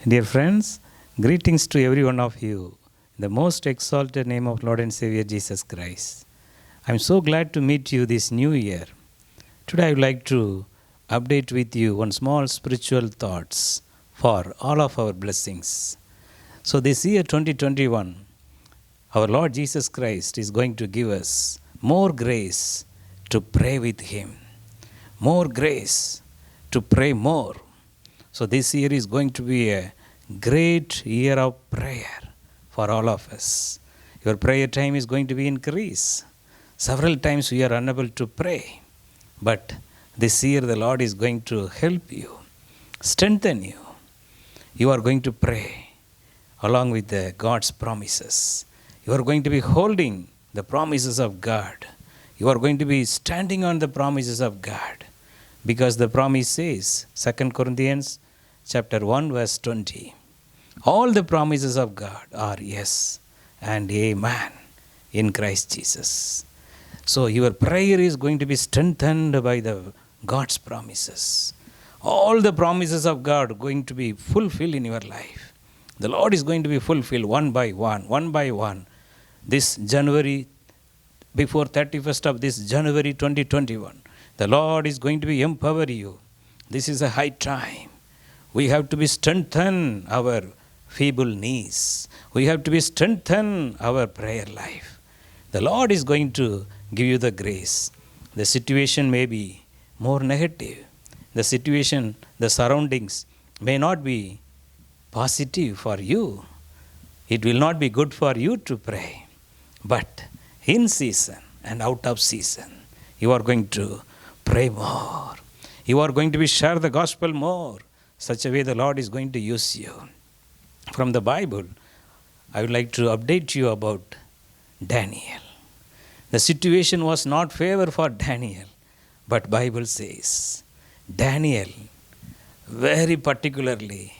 Dear friends, greetings to every one of you in the most exalted name of Lord and Savior Jesus Christ. I'm so glad to meet you this new year. Today I would like to update with you one small spiritual thoughts for all of our blessings. So this year 2021, our Lord Jesus Christ is going to give us more grace to pray with Him, more grace to pray more. So this year is going to be a great year of prayer for all of us. Your prayer time is going to be increased. Several times we are unable to pray, but this year the Lord is going to help you, strengthen you. You are going to pray along with God's promises. You are going to be holding the promises of God. You are going to be standing on the promises of God, because the promise says, 2 Corinthians chapter 1 verse 20, all the promises of God are yes and amen in Christ Jesus. So your prayer is going to be strengthened by the God's promises. All the promises of God are going to be fulfilled in your life. The Lord is going to be fulfilled one by one. This January, before 31st of this January 2021, the Lord is going to be empower you. This is a high time. We have to be strengthen our feeble knees. We have to be strengthen our prayer life. The Lord is going to give you the grace. The situation may be more negative. The situation, the surroundings may not be positive for you. It will not be good for you to pray. But in season and out of season, you are going to pray more. You are going to be share the gospel more. Such a way the Lord is going to use you. From the Bible, I would like to update you about Daniel. The situation was not favor for Daniel, but Bible says Daniel, very particularly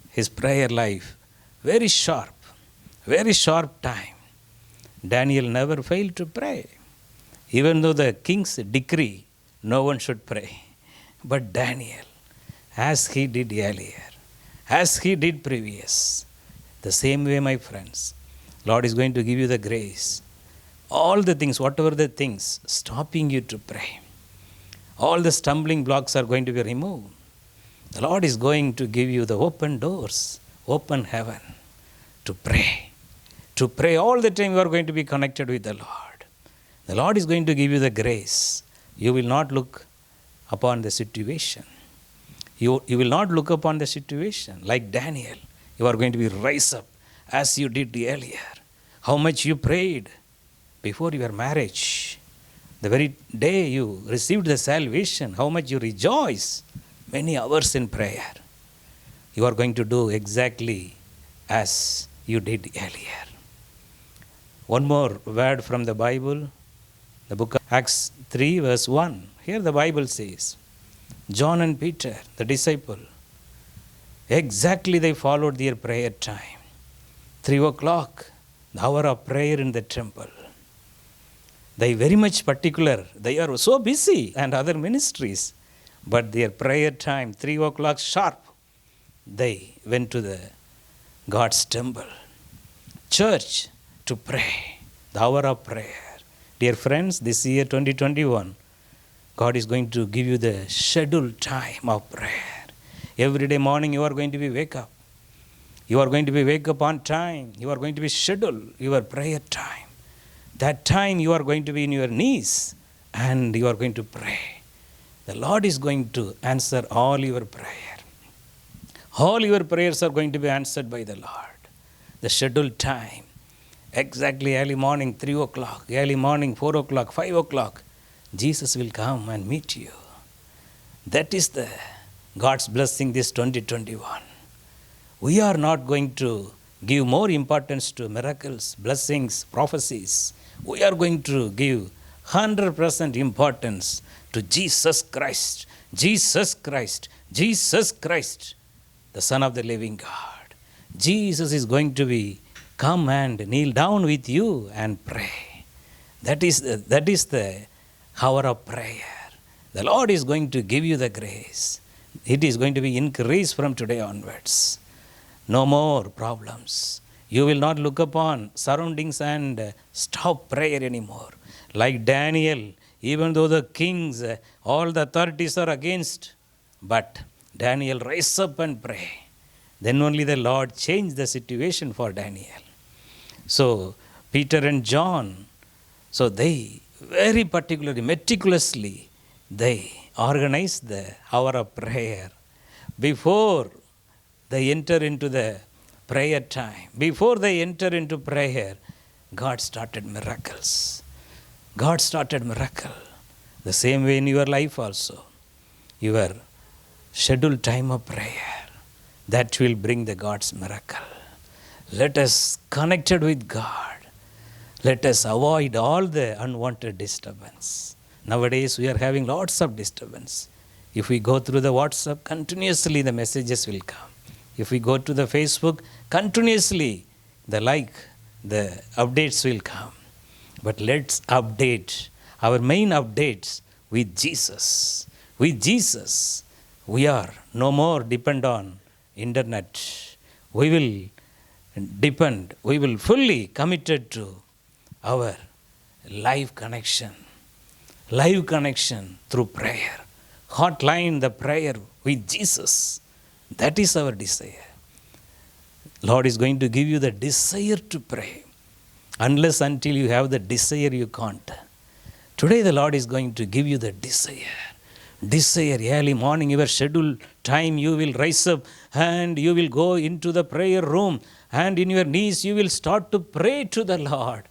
his prayer life, very sharp time. Daniel never failed to pray. Even though the king's decree, no one should pray. But Daniel, as he did earlier, as he did previous, the same way, my friends, Lord is going to give you the grace. All the things, whatever the things stopping you to pray, all the stumbling blocks are going to be removed. The Lord is going to give you the open doors, open heaven to pray. To pray all the time you are going to be connected with the Lord. The Lord is going to give you the grace. You will not look upon the situation. You will not look upon the situation like Daniel. You are going to be rise up as you did earlier. How much you prayed before your marriage. The very day you received the salvation, how much you rejoice. Many hours in prayer. You are going to do exactly as you did earlier. One more word from the Bible. The book of Acts 3 verse 1. Here the Bible says, John and Peter, the disciple, exactly they followed their prayer time. 3 o'clock, the hour of prayer in the temple. They very much particular. They are so busy and other ministries. But their prayer time, 3 o'clock sharp, they went to the God's temple. Church to pray, the hour of prayer. Dear friends, this year 2021, God is going to give you the scheduled time of prayer. Every day morning you are going to be wake up. You are going to be wake up on time. You are going to be schedule your prayer time. That time you are going to be in your knees and you are going to pray. The Lord is going to answer all your prayer. All your prayers are going to be answered by the Lord. The scheduled time. Exactly early morning 3 o'clock, early morning 4 o'clock, 5 o'clock. Jesus will come and meet you. That is the God's blessing this 2021. We are not going to give more importance to miracles, blessings, prophecies. We are going to give 100% importance to Jesus Christ. Jesus Christ. Jesus Christ, the Son of the living God. Jesus is going to be come and kneel down with you and pray. That is the hour of prayer. The Lord is going to give you the grace. It is going to be increased from today onwards. No more problems. You will not look upon surroundings and stop prayer anymore. Like Daniel, even though the kings, all the authorities are against, but Daniel rise up and pray. Then only the Lord changed the situation for Daniel. So Peter and John, so they very particularly, meticulously, they organized the hour of prayer. Before they enter into the prayer time, before they enter into prayer, God started miracles. God started miracle. The same way in your life also. Your scheduled time of prayer, that will bring the God's miracle. Let us connected with God. Let us avoid all the unwanted disturbance. Nowadays we are having lots of disturbance. If we go through the WhatsApp, continuously the messages will come. If we go to the Facebook, continuously the updates will come. But let's update our main updates with Jesus. With Jesus, we are no more depend on internet. We will fully committed to our live connection through prayer. Hotline the prayer with Jesus. That is our desire. Lord is going to give you the desire to pray. Unless until you have the desire, you can't. Today the Lord is going to give you the desire. Desire, early morning, your scheduled time, you will rise up and you will go into the prayer room, and in your knees you will start to pray to the Lord.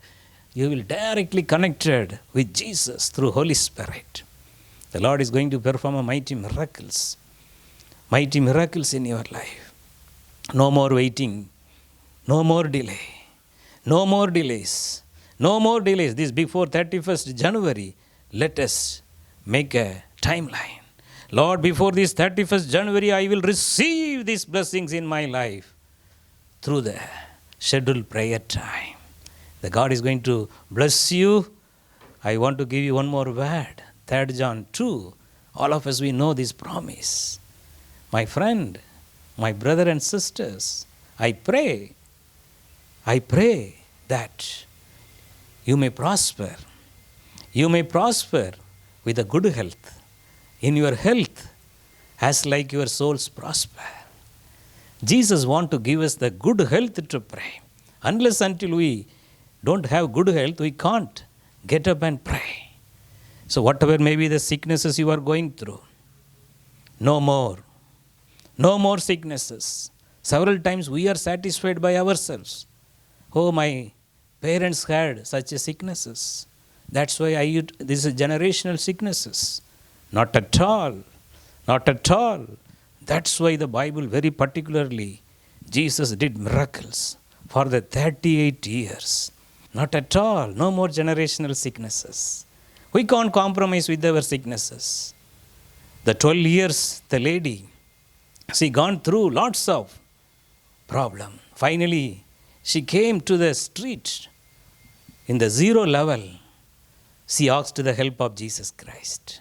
You will directly connected with Jesus through Holy Spirit. The Lord is going to perform a mighty miracles in your life. No more waiting, no more delay, no more delays, no more delays. This before 31st January, let us make a timeline. Lord, before this 31st January, I will receive these blessings in my life through the scheduled prayer time. The God is going to bless you. I want to give you one more word. 3 John 2. All of us, we know this promise. My friend, my brother and sisters, I pray that you may prosper. You may prosper with a good health. In your health, as like your souls prosper. Jesus wants to give us the good health to pray. Unless until we don't have good health, we can't get up and pray. So whatever may be the sicknesses you are going through, no more sicknesses. Several times we are satisfied by ourselves. Oh, my parents had such a sicknesses. That's why this is generational sicknesses. Not at all. Not at all. That's why the Bible very particularly, Jesus did miracles for the 38 years. Not at all. No more generational sicknesses. We can't compromise with our sicknesses. The 12 years, the lady, she gone through lots of problem. Finally, she came to the street in the zero level. She asked the help of Jesus Christ.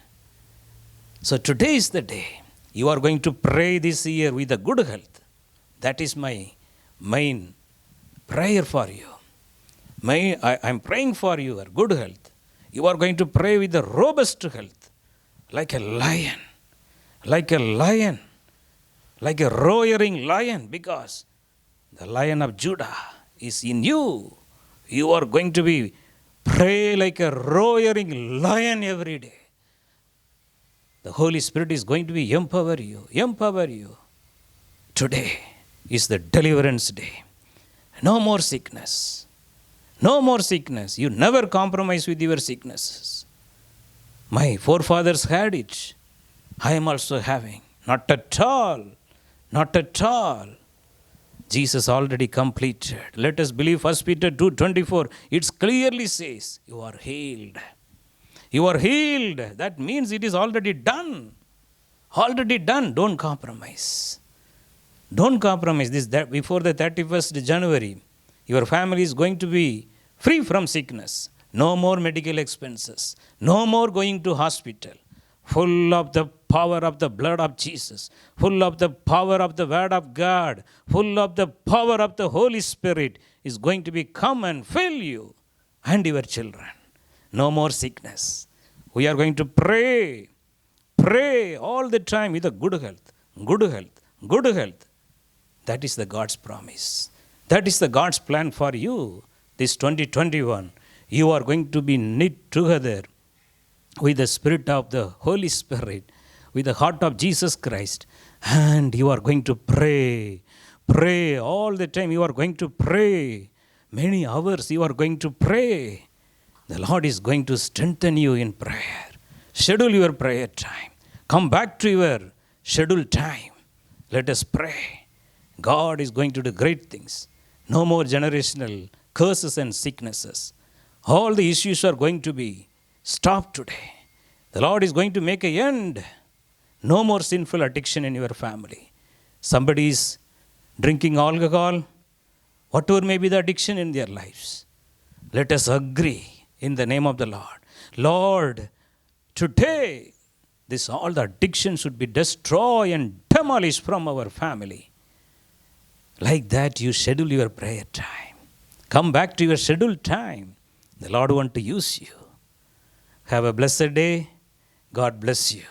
So today is the day. You are going to pray this year with a good health. That is my main prayer for you. I'm praying for your good health. You are going to pray with a robust health. Like a lion. Like a lion. Like a roaring lion. Because the Lion of Judah is in you. You are going to be pray like a roaring lion every day. The Holy Spirit is going to be empower you. Today is the deliverance day. No more sickness. No more sickness. You never compromise with your sicknesses. My forefathers had it. I am also having. Not at all. Not at all. Jesus already completed. Let us believe 1 Peter 2:24. It clearly says, you are healed. You are healed. That means it is already done. Already done. Don't compromise. Don't compromise. Before the 31st January, your family is going to be free from sickness. No more medical expenses. No more going to hospital. full of the power of the blood of Jesus, full of the power of the word of God, full of the power of the Holy Spirit is going to be come and fill you and your children. No more sickness. We are going to pray all the time with a good health, good health, good health. That is the God's promise. That is the God's plan for you. This 2021, you are going to be knit together with the Spirit of the Holy Spirit, with the heart of Jesus Christ, and you are going to pray all the time. You are going to pray many hours. You are going to pray. The Lord is going to strengthen you in prayer. Schedule your prayer time. Come back to your scheduled time. Let us pray. God is going to do great things. No more generational curses and sicknesses. All the issues are going to be stopped today. The Lord is going to make an end. No more sinful addiction in your family. Somebody is drinking alcohol, whatever may be the addiction in their lives. Let us agree in the name of the Lord. Lord, today, all the addiction should be destroyed and demolished from our family. Like that, you schedule your prayer time. Come back to your scheduled time. The Lord wants to use you. Have a blessed day. God bless you.